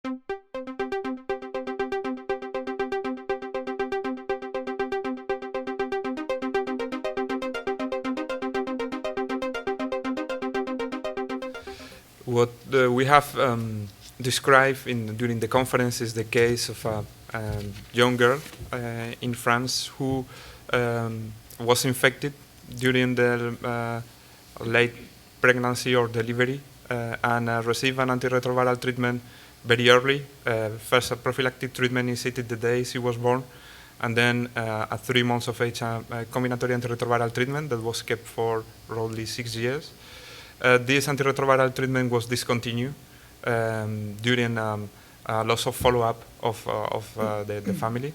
What we have described during the conference is the case of a young girl in France who was infected during the late pregnancy or delivery and received an antiretroviral treatment very early. First, a prophylactic treatment initiated the day she was born, and then at 3 months of age, a combinatory antiretroviral treatment that was kept for roughly 6 years. This antiretroviral treatment was discontinued during a loss of follow-up of the family.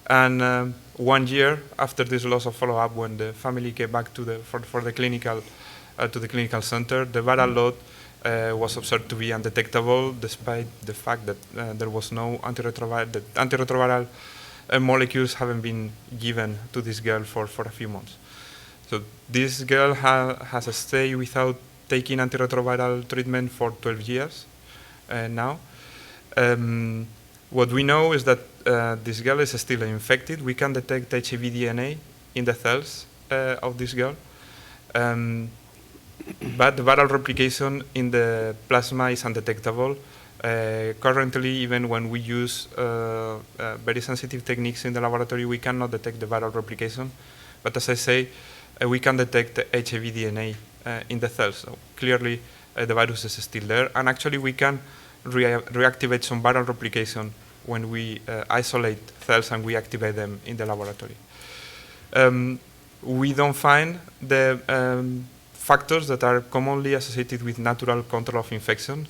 And 1 year after this loss of follow-up, when the family came back to the clinical center, the viral load was observed to be undetectable, despite the fact that there was no antiretroviral molecules haven't been given to this girl for a few months. So this girl has stayed without taking antiretroviral treatment for 12 years now. What we know is that this girl is still infected. We can detect HIV DNA in the cells of this girl. But the viral replication in the plasma is undetectable. Currently, even when we use very sensitive techniques in the laboratory, we cannot detect the viral replication. But as I say, we can detect the HIV DNA in the cells. So clearly, the virus is still there. And actually, we can reactivate some viral replication when we isolate cells and we activate them in the laboratory. We don't find the factors that are commonly associated with natural control of infection.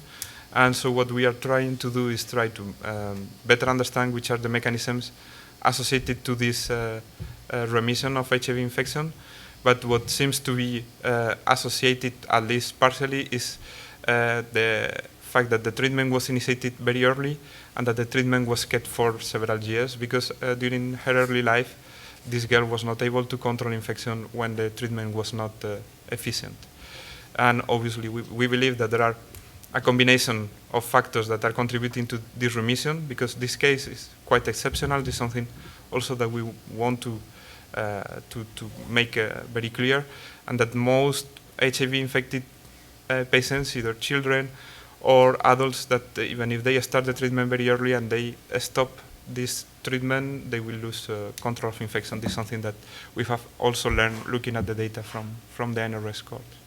And so what we are trying to do is try to better understand which are the mechanisms associated to this remission of HIV infection. But what seems to be associated, at least partially, is the fact that the treatment was initiated very early and that the treatment was kept for several years, because during her early life, this girl was not able to control infection when the treatment was not efficient. And obviously, we believe that there are a combination of factors that are contributing to this remission, because this case is quite exceptional. This is something also that we want to make very clear, and that most HIV-infected patients, either children or adults, that even if they start the treatment very early and they stop this treatment, they will lose control of infection. This is something that we have also learned looking at the data from the NRS cohort.